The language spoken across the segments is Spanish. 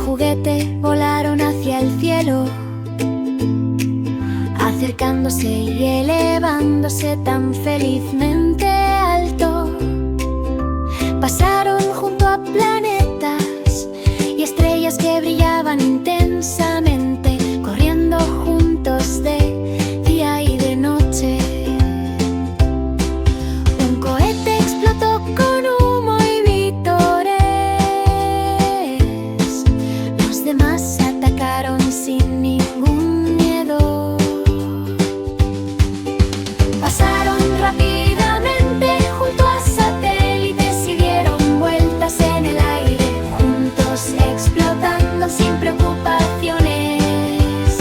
juguete volaron hacia el cielo, acercándose y elevándose tan felizmente alto. Pasaron junto a planetas y estrellas que brillaban intensamente, corriendo juntos de día y de noche. Un cohete explotó con humo y vítores. Los demás atacaron sin ningún miedo. Pasaron rápidamente junto a satélites y dieron vueltas en el aire, juntos explotando sin preocupaciones.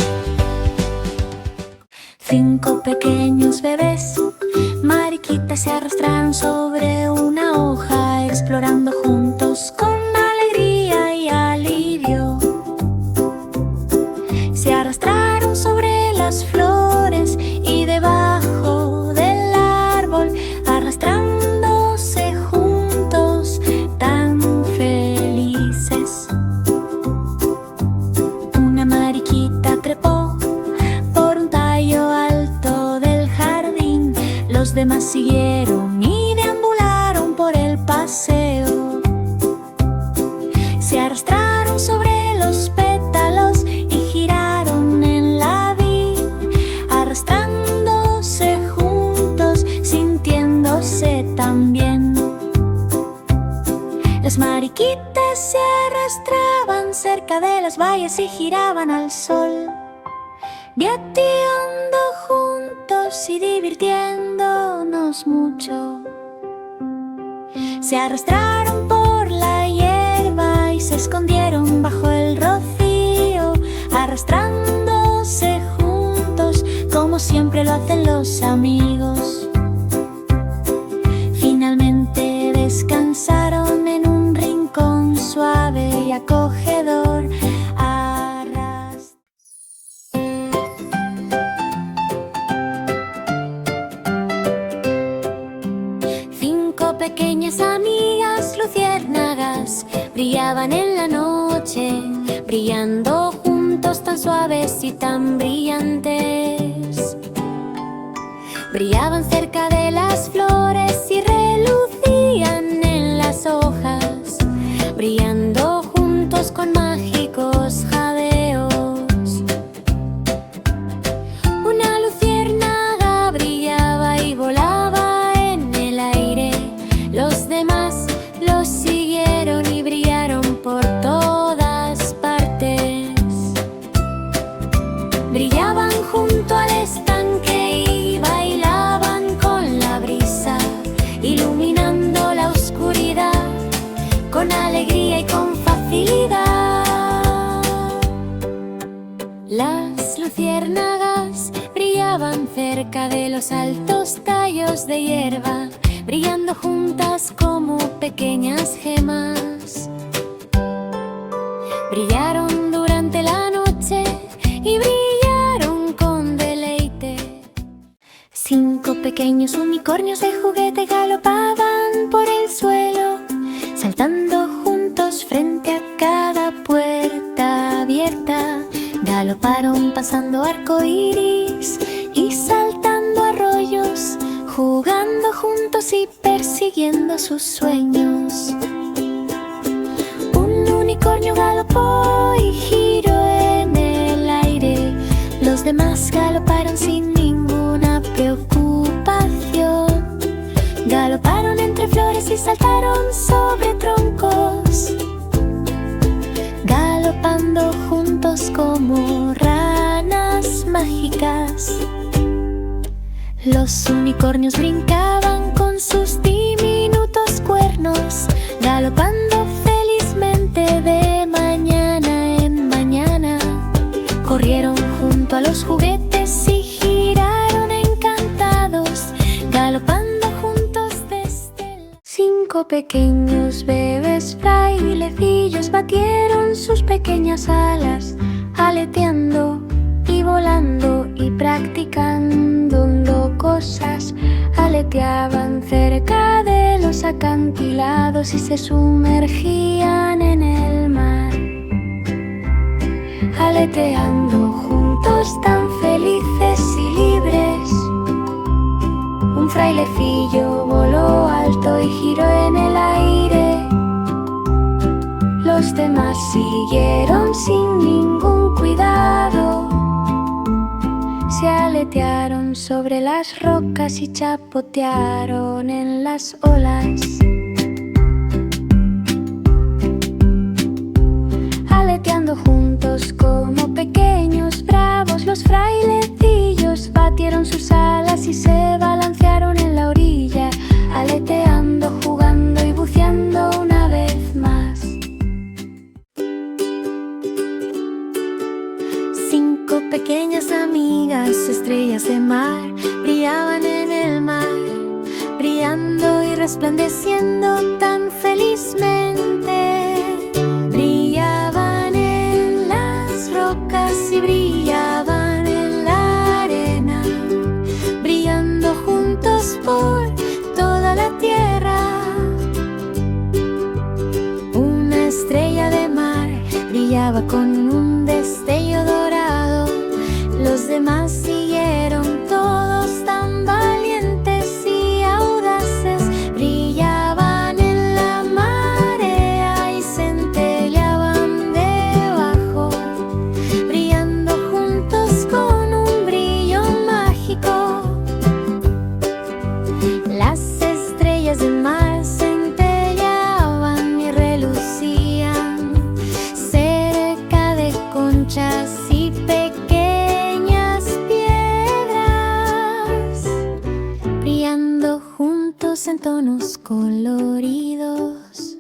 5 pequeños bebés mariquitas se arrastraron sobre una hoja, explorando juntos con alegría y alivio. Se arrastraron sobre las flores y debajo del árbol, arrastrándose juntos tan felices. Una mariquita trepó por un tallo alto del jardín. Los demás siguieron y deambularon por el paseo. Se arrastraron sobre los pétalos y giraron en la vid, arrastrándose juntos, sintiéndose tan bien. Las mariquitas se arrastraban cerca de las vallas y giraban al sol, gateando juntos y divirtiéndonos mucho. Se arrastraron por la hierba y se escondieron bajo el rocío, arrastrándose juntos como siempre lo hacen los amigos. Finalmente descansaron en un rincón suave y acogedor. 5 pequeñas amigas luciérnagas brillaban en la noche, brillando juntos tan suaves y tan brillantes. Brillaban cerca de las flores y relucían en las hojas, brillando juntos con mágicos jadeos. Una luciérnaga brillaba y volaba en el aire. Los demás los siguieron y brillaron por todas partes. Brillaban junto al estanque y bailaban con la brisa, iluminando la oscuridad con alegría y con facilidad. Las luciérnagas brillaban cerca de los altos tallos de hierba, brillando juntas como pequeñas gemas. Brillaron durante la noche y brillaron con deleite. 5 pequeños unicornios de juguete galopaban por el suelo, saltando juntos frente a cada puerta abierta. Galoparon pasando arcoíris y saltando arroyos, jugando juntos y persiguiendo sus sueños. Un unicornio galopó y giró en el aire. Los demás galoparon sin ninguna preocupación. Galoparon entre flores y saltaron sobre troncos, galopando juntos como ranas mágicas. Los unicornios brincaban con sus diminutos cuernos, galopando felizmente de mañana en mañana. Corrieron junto a los juguetes y giraron encantados, galopando juntos desde el... 5 pequeños bebés frailecillos batieron sus pequeñas alas, aleteando y volando y practicando cosas. Aleteaban cerca de los acantilados y se sumergían en el mar. aleteando juntos tan felices y libres. Un frailecillo voló alto y giró en el aire. Los demás siguieron sin ningún cuidado. Se aletearon sobre las rocas y chapotearon en las olas. Aleteando juntos como pequeños bravos, los frailecillos batieron sus alas y se balancearon en la orilla, aleteando, jugando y buceando una vez más. 5 pequeñas amigas, estrellas de mar, brillaban en el mar, brillando y resplandeciendo tan felizmente. Brillaban en las rocas y brillaban en la arena, brillando juntos por toda la tierra. Una estrella de mar brillaba con un destello dorado. Los demás siguieron, todos tan valientes y audaces. Brillaban en la marea y centelleaban debajo, brillando juntos con un brillo mágico. Las estrellas del mar centelleaban y relucían cerca de conchas y pequeñas piedras, brillando juntos en tonos coloridos.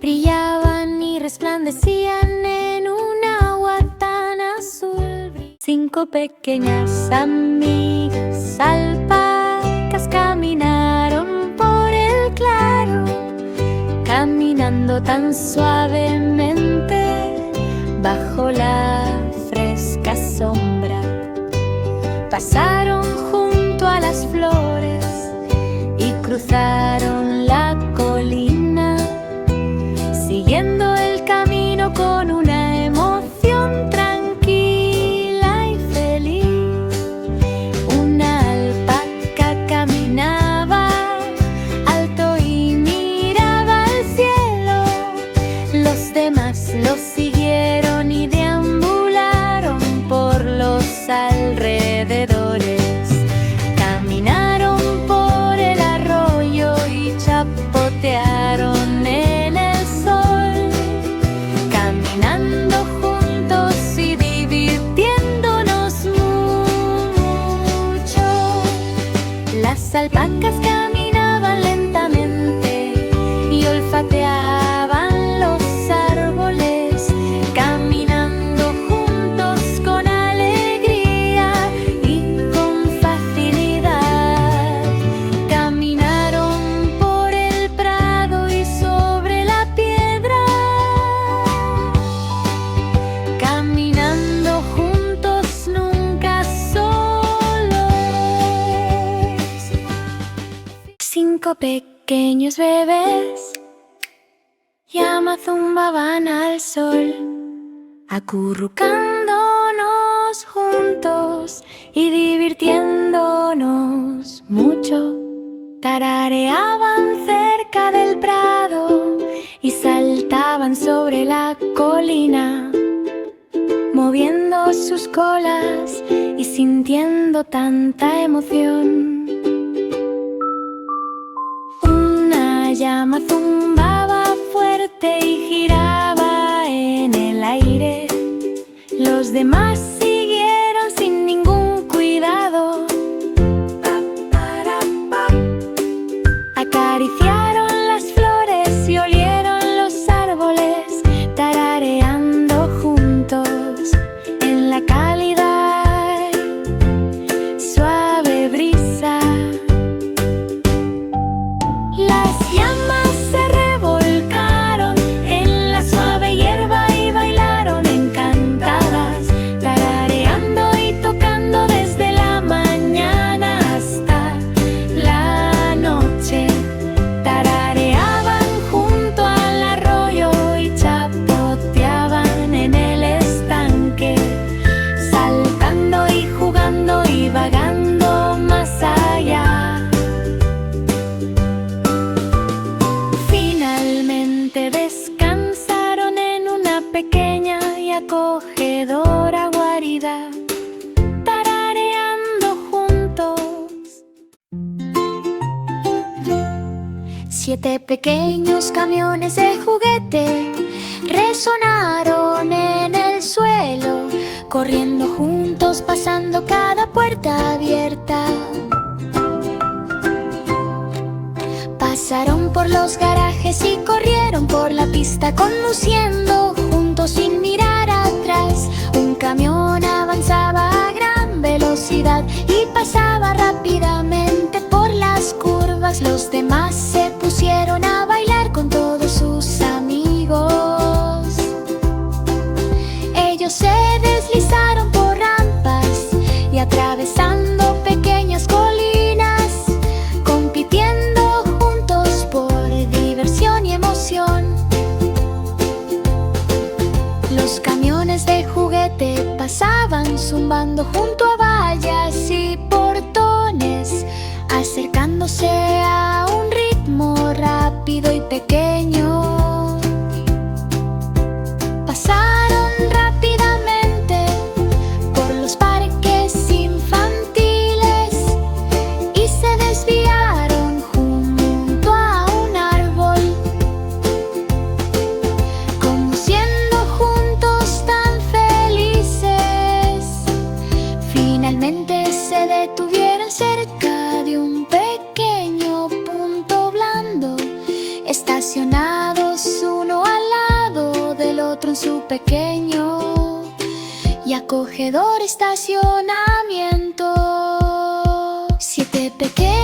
Brillaban y resplandecían en un agua tan azul. 5 pequeñas amigas alpacas caminaron por el claro, caminando tan suavemente bajo la fresca sombra. Pasaron junto a las flores y cruzaron la colina, siguiendo el camino con una emoción tranquila y feliz. Una alpaca caminaba alto y miraba al cielo. Los demás lo siguieron y deambularon por los alrededores. Caminaron por el arroyo y chapotearon en el sol, caminando juntos y divirtiéndonos mucho. Las alpacas caminaban lentamente y olfateaban los árboles, caminando juntos con alegría y con facilidad. Caminaron por el prado y sobre la piedra, caminando juntos, nunca solos. 5 pequeños bebés llama zumbaban al sol, acurrucándonos juntos y divirtiéndonos mucho. Tarareaban cerca del prado y saltaban sobre la colina, moviendo sus colas y sintiendo tanta emoción. Una llama zumbaba fuerte y giraba en el aire. Los demás siguieron sin ningún cuidado. Acariciaron las flores y olieron los árboles, tarareando juntos en la cálida, suave brisa. Las llamas se revolcaron en la suave hierba y bailaron encantadas, tarareando pequeña y acogedora guarida, tarareando juntos. 7 pequeños camiones de juguete resonaron en el suelo, corriendo juntos, pasando cada puerta abierta. Pasaron por los garajes y corrieron por la pista, conduciendo juntos sin mirar atrás. Un camión avanzaba a gran velocidad y pasaba rápidamente por las curvas. Los demás se pusieron a bailar con todos sus amigos. Ellos se deslizaron por rampas y atravesando pequeñas colinas, compitiendo juntos por diversión y emoción. Los camiones de juguete pasaban zumbando junto a vallas y portones, acercándose a un ritmo rápido y pequeño. Pasaron rápidamente por los parques infantiles y se desviaron junto a un árbol, conduciendo juntos tan felices. Finalmente se detuvieron cerca de un pequeño punto blando, estacionados uno al lado del otro en su pequeño y acogedor estacionamiento. 7 pequeños